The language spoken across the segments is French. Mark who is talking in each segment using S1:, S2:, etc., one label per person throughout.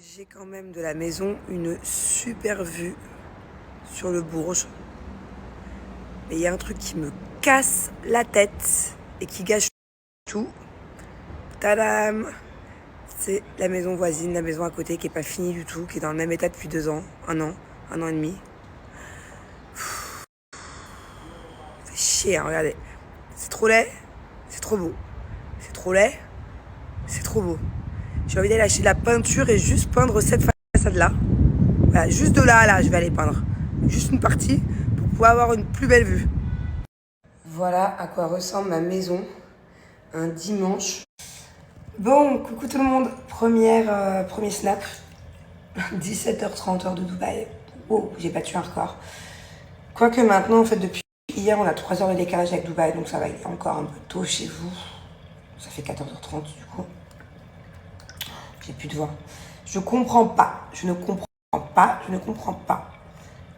S1: J'ai quand même de la maison une super vue sur le Bourges. Mais il y a un truc qui me casse la tête et qui gâche tout. Tadam! C'est la maison voisine, la maison à côté qui est pas finie du tout, qui est dans le même état depuis 2 ans, un an et demi. C'est chier, hein, regardez. C'est trop laid, c'est trop beau. C'est trop laid, c'est trop beau. J'ai envie d'aller acheter de la peinture et juste peindre cette façade-là. Voilà, juste de là à là, je vais aller peindre. Juste une partie pour pouvoir avoir une plus belle vue. Voilà à quoi ressemble ma maison un dimanche. Bon, coucou tout le monde. Premier snap. 17h30 heure de Dubaï. Oh, j'ai battu un record. Quoique maintenant, en fait, depuis hier, on a 3 heures de décalage avec Dubaï, donc ça va, il est encore un peu tôt chez vous. Ça fait 14h30 du coup. J'ai plus de voix. Je comprends pas. Je ne comprends pas.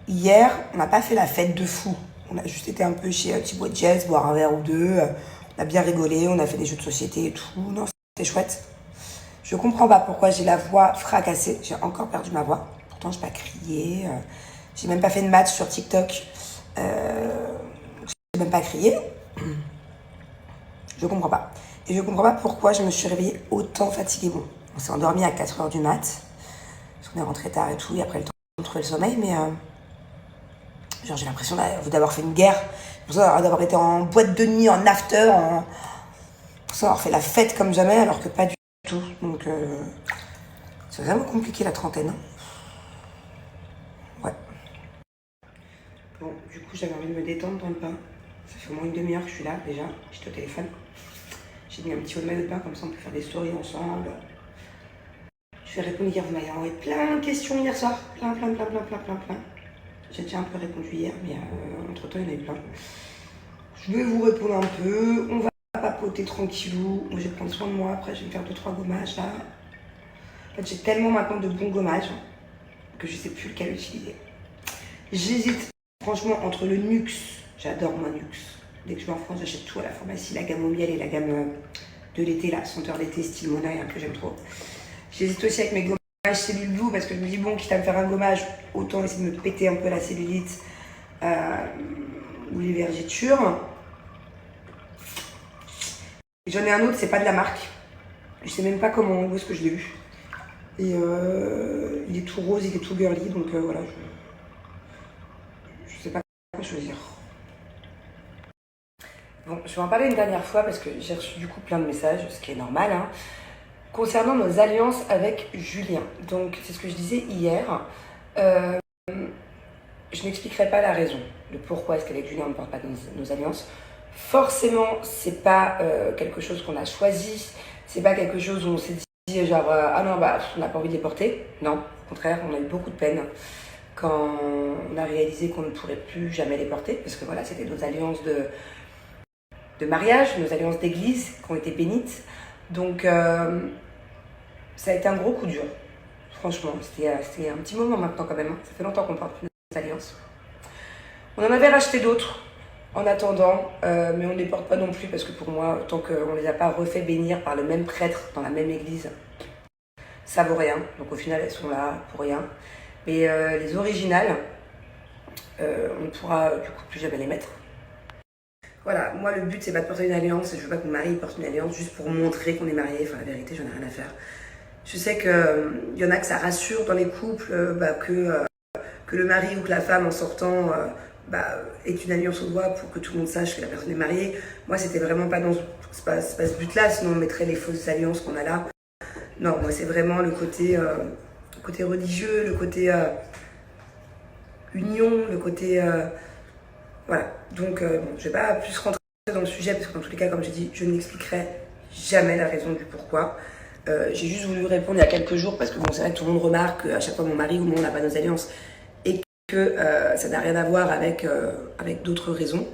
S1: Hier, on n'a pas fait la fête de fou. On a juste été un peu chez Thibaut Jazz, boire un verre ou deux. On a bien rigolé, on a fait des jeux de société et tout. Non, c'était chouette. Je comprends pas pourquoi j'ai la voix fracassée. J'ai encore perdu ma voix. Pourtant, j'ai pas crié. J'ai même pas fait de match sur TikTok. J'ai même pas crié. Je comprends pas. Et je comprends pas pourquoi je me suis réveillée autant fatiguée. Bon, on s'est endormi à 4h du mat. Parce qu'on est rentré tard et tout. Et après le temps de trouver le sommeil. Mais genre, j'ai l'impression d'avoir fait une guerre. D'avoir été en boîte de nuit, en after, pour avoir fait la fête comme jamais, alors que pas du tout. Donc, c'est vraiment compliqué la trentaine. Hein. Ouais. Bon, du coup, j'avais envie de me détendre dans le bain. Ça fait au moins une demi-heure que je suis là, déjà. J'étais au téléphone. J'ai mis un petit haut de maillot de bain, comme ça on peut faire des stories ensemble. Je vais répondre hier, vous m'avez envoyé plein de questions hier soir. Plein. J'ai déjà un peu répondu hier, mais entre-temps, il y en a eu plein. Je vais vous répondre un peu. On va papoter tranquillou. Moi, je vais prendre soin de moi. Après, je vais me faire 2-3 gommages, là. En fait, j'ai tellement maintenant de bons gommages que je sais plus lequel utiliser. J'hésite, franchement, entre le Nux. J'adore moi Nux. Dès que je vais en France, j'achète tout à la pharmacie. La gamme au miel et la gamme de l'été, là. Senteur d'été, style Monaï, que j'aime trop. J'hésite aussi avec mes gommages cellule blue parce que je me dis, bon, quitte à me faire un gommage, autant essayer de me péter un peu la cellulite ou les vergetures. Et j'en ai un autre, c'est pas de la marque. Je sais même pas où est-ce que je l'ai eu. Et il est tout rose, il est tout girly, donc voilà, je sais pas quoi choisir. Bon, je vais en parler une dernière fois parce que j'ai reçu du coup plein de messages, ce qui est normal, hein, concernant nos alliances avec Julien. Donc, c'est ce que je disais hier. Je n'expliquerai pas la raison de pourquoi est-ce qu'avec Julien on ne porte pas nos alliances. Forcément, c'est pas quelque chose qu'on a choisi, c'est pas quelque chose où on s'est dit genre ah non, bah on n'a pas envie de les porter. Non, au contraire, on a eu beaucoup de peine quand on a réalisé qu'on ne pourrait plus jamais les porter, parce que voilà, c'était nos alliances de mariage, nos alliances d'église qui ont été bénites. Donc ça a été un gros coup dur. Franchement, c'était un petit moment maintenant quand même. Hein. Ça fait longtemps qu'on porte plus nos alliances. On en avait racheté d'autres en attendant, mais on ne les porte pas non plus parce que pour moi, tant qu'on ne les a pas refait bénir par le même prêtre dans la même église, ça vaut rien. Donc au final, elles sont là pour rien. Mais les originales, on ne pourra du coup plus jamais les mettre. Voilà, moi le but c'est pas de porter une alliance, je veux pas que mon mari porte une alliance juste pour montrer qu'on est mariés. Enfin la vérité, j'en ai rien à faire. Je sais qu'il y en a que ça rassure dans les couples que le mari ou que la femme en sortant est une alliance au doigt pour que tout le monde sache que la personne est mariée. Moi, c'était vraiment pas dans c'est pas ce but-là, sinon on mettrait les fausses alliances qu'on a là. Non, moi, c'est vraiment le côté religieux, le côté union, le côté... voilà. Donc, bon, je vais pas plus rentrer dans le sujet, parce que dans tous les cas, comme j'ai dit, je n'expliquerai jamais la raison du pourquoi. J'ai juste voulu répondre il y a quelques jours, parce que bon, c'est vrai que tout le monde remarque qu'à chaque fois mon mari ou moi, on n'a pas nos alliances. Que ça n'a rien à voir avec d'autres raisons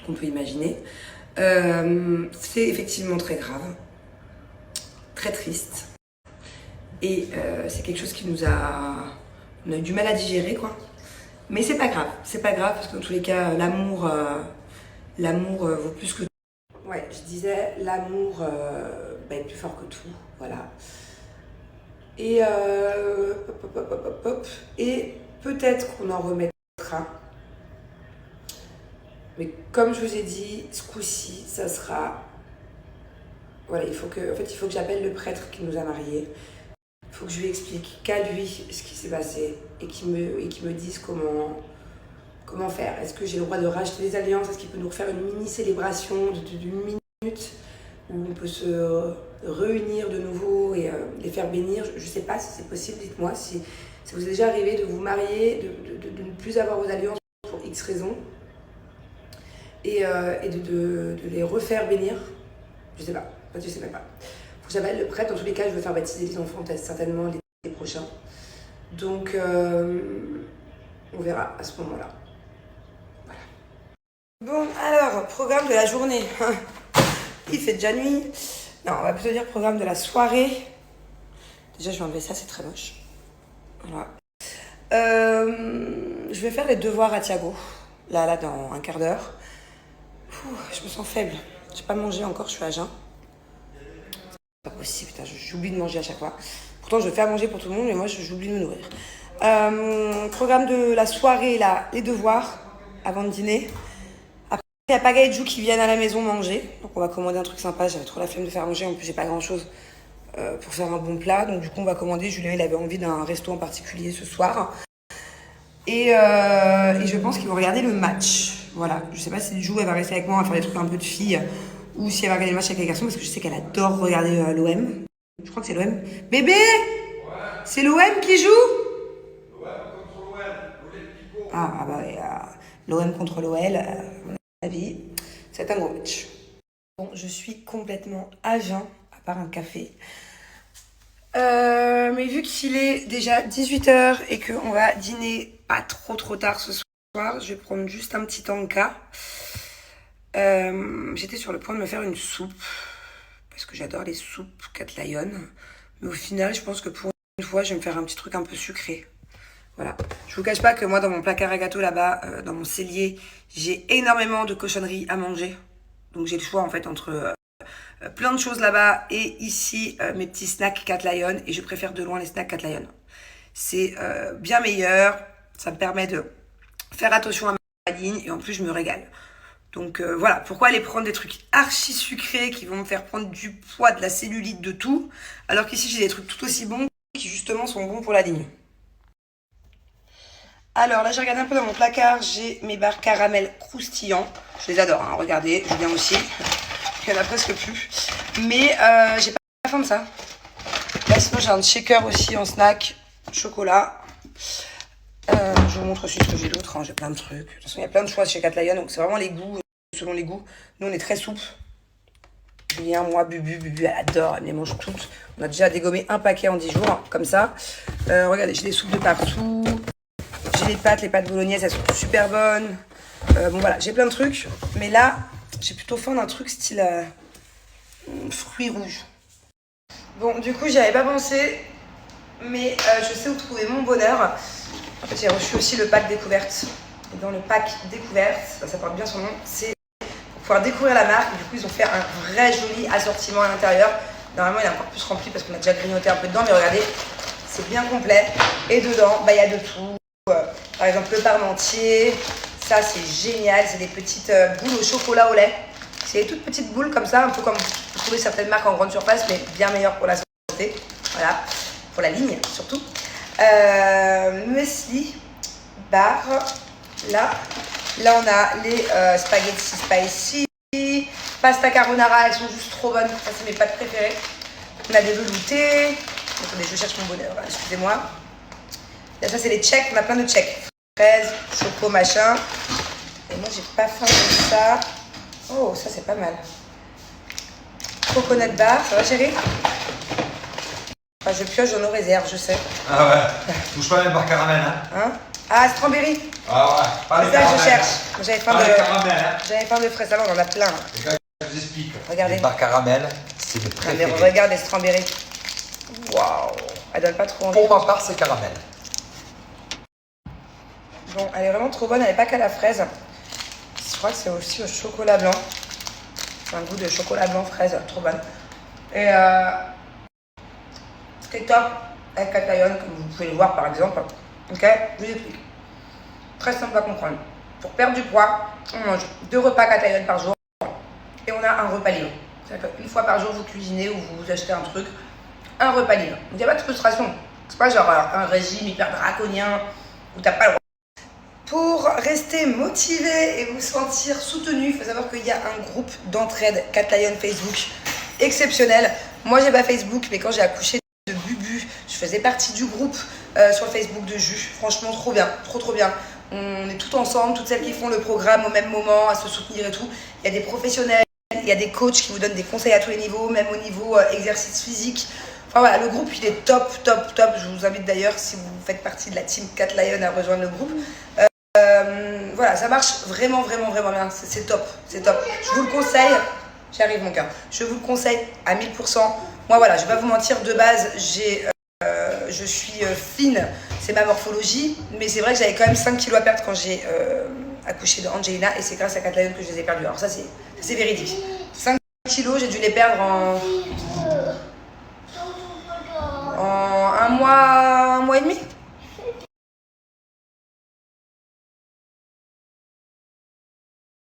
S1: qu'on peut imaginer. C'est effectivement très grave, très triste. Et c'est quelque chose qui on a eu du mal à digérer, quoi. Mais c'est pas grave parce que dans tous les cas, l'amour vaut plus que tout. Ouais, je disais, l'amour est plus fort que tout, voilà. Et, et peut-être qu'on en remettra. Mais comme je vous ai dit, ce coup-ci, ça sera... Voilà, il faut que j'appelle le prêtre qui nous a mariés. Il faut que je lui explique qu'à lui ce qui s'est passé et qu'il me dise comment faire. Est-ce que j'ai le droit de racheter des alliances? Est-ce qu'il peut nous refaire une mini célébration d'une minute où on peut se réunir de nouveau et les faire bénir? Je ne sais pas si c'est possible, dites-moi. Si vous est déjà arrivé de vous marier, de ne plus avoir vos alliances pour X raisons et de les refaire bénir. Je sais pas. En fait, je sais même pas. Faut que j'appelle le prêtre. Dans tous les cas, je veux faire baptiser les enfants certainement l'été prochain. Donc, on verra à ce moment-là. Voilà. Bon, alors, programme de la journée. Il fait déjà nuit. Non, on va plutôt dire programme de la soirée. Déjà, je vais enlever ça, c'est très moche. Voilà. Je vais faire les devoirs à Thiago. Là, dans un quart d'heure. Je me sens faible. J'ai pas mangé encore, je suis à jeun. C'est pas possible, putain, j'oublie de manger à chaque fois. Pourtant, je fais à manger pour tout le monde, mais moi, j'oublie de me nourrir. Programme de la soirée, là, les devoirs avant de dîner. Après, il y a Pagaïdjou qui viennent à la maison manger. Donc, on va commander un truc sympa. J'avais trop la flemme de faire manger. En plus, j'ai pas grand-chose pour faire un bon plat. Donc, du coup, on va commander. Julien, il avait envie d'un resto en particulier ce soir. Et je pense qu'ils vont regarder le match. Voilà. Je sais pas si Jou, elle va rester avec moi, on va faire des trucs un peu de filles. Ou si elle va regarder le match avec les garçons, parce que je sais qu'elle adore regarder l'OM. Je crois que c'est l'OM. Bébé, c'est l'OM qui joue? L'OM contre l'OL. Ah bah, l'OM contre l'OL, à mon avis, c'est un gros match. Bon, je suis complètement à jeun, à part un café. Mais vu qu'il est déjà 18h et qu'on va dîner pas trop tard ce soir, je vais prendre juste un petit tanka. J'étais sur le point de me faire une soupe, parce que j'adore les soupes Cat Lion. Mais au final, je pense que pour une fois, je vais me faire un petit truc un peu sucré. Voilà. Je vous cache pas que moi, dans mon placard à gâteaux là-bas, dans mon cellier, j'ai énormément de cochonneries à manger. Donc j'ai le choix en fait entre plein de choses là-bas et ici mes petits snacks Cat Lion. Et je préfère de loin les snacks Cat Lion. C'est bien meilleur. Ça me permet de faire attention à ma ligne et en plus je me régale. Donc voilà, pourquoi aller prendre des trucs archi sucrés qui vont me faire prendre du poids, de la cellulite, de tout, alors qu'ici j'ai des trucs tout aussi bons qui justement sont bons pour la ligne. Alors là j'ai regardé un peu dans mon placard, j'ai mes barres caramel croustillants. Je les adore, hein. Regardez, Julien aussi. Il y en a presque plus. Mais j'ai pas faim de ça. Là sinon j'ai un shaker aussi en snack, chocolat. Je vous montre aussi ce que j'ai d'autre, hein. J'ai plein de trucs. De toute façon, il y a plein de choix chez Cat Lion, donc c'est vraiment les goûts, selon les goûts. Nous, on est très souple. Julien, moi, Bubu, elle adore, elle les mange toutes. On a déjà dégommé un paquet en 10 jours, hein, comme ça. Regardez, j'ai des soupes de partout. J'ai les pâtes bolognaises, elles sont super bonnes. Bon, voilà, j'ai plein de trucs. Mais là, j'ai plutôt faim d'un truc style fruits rouges. Bon, du coup, j'y avais pas pensé, mais je sais où trouver mon bonheur. En fait, j'ai reçu aussi le pack découverte. Et dans le pack découverte, ça porte bien son nom, c'est pour pouvoir découvrir la marque. Et du coup, ils ont fait un vrai joli assortiment à l'intérieur. Normalement, il est encore plus rempli parce qu'on a déjà grignoté un peu dedans, mais regardez, c'est bien complet. Et dedans, il y a de tout. Par exemple, le parmentier. Ça, c'est génial. C'est des petites boules au chocolat au lait. C'est des toutes petites boules comme ça, un peu comme vous trouvez certaines marques en grande surface, mais bien meilleures pour la santé. Voilà, pour la ligne surtout. Muesli, bar. Là, on a les spaghetti spicy, pasta carbonara, elles sont juste trop bonnes. Ça, c'est mes pâtes préférées. On a des veloutés. Attendez, je cherche mon bonheur, excusez-moi. Là, ça, c'est les tchèques. On a plein de tchèques. Fraises, choco, machin. Et moi, j'ai pas faim de ça. Oh, ça, c'est pas mal. Coconut bar, ça va, chérie? Enfin, je pioche dans nos réserves, je sais.
S2: Ah ouais, touche pas même par caramel, hein.
S1: Ah, strawberry.
S2: Ah ouais, pas les
S1: ça
S2: caramels.
S1: Je cherche. J'avais faim
S2: pas les caramels, hein.
S1: J'avais faim de fraises, là on en a plein.
S2: Les gars, je vous explique.
S1: Regardez.
S2: Les barres caramel, c'est le préféré.
S1: Mais regarde les strawberry. Waouh, elle donne pas trop envie.
S2: Pour ma part, c'est caramel.
S1: Bon, elle est vraiment trop bonne, elle n'est pas qu'à la fraise. Je crois que c'est aussi au chocolat blanc. C'est un goût de chocolat blanc fraise, trop bonne. Et c'est top. avec Cat Lion, comme vous pouvez le voir par exemple. Ok, je vous explique. Très simple à comprendre. Pour perdre du poids, on mange 2 repas Cat Lion par jour et on a un repas libre. C'est-à-dire qu'une fois par jour, vous cuisinez ou vous achetez un truc, un repas libre. Donc il n'y a pas de frustration. C'est pas genre un régime hyper draconien où t'as pas le droit. Pour rester motivé et vous sentir soutenu, il faut savoir qu'il y a un groupe d'entraide Cat Lion Facebook exceptionnel. Moi, j'ai pas Facebook, mais quand j'ai accouché de Bubu, je faisais partie du groupe sur le Facebook de Jus. Franchement, trop bien, trop bien. On est toutes ensemble, toutes celles qui font le programme au même moment, à se soutenir et tout. Il y a des professionnels, il y a des coachs qui vous donnent des conseils à tous les niveaux, même au niveau exercice physique. Enfin voilà, le groupe il est top. Je vous invite d'ailleurs, si vous faites partie de la team Cat Lion, à rejoindre le groupe. Voilà, ça marche vraiment bien. C'est top. Je vous le conseille. J'arrive mon cœur. Je vous le conseille à 1000%. Moi voilà, je vais pas vous mentir, de base, je suis fine, c'est ma morphologie, mais c'est vrai que j'avais quand même 5 kilos à perdre quand j'ai accouché de Angelina et c'est grâce à Cat Lion que je les ai perdus. Alors ça c'est véridique. 5 kilos, j'ai dû les perdre en un mois et demi.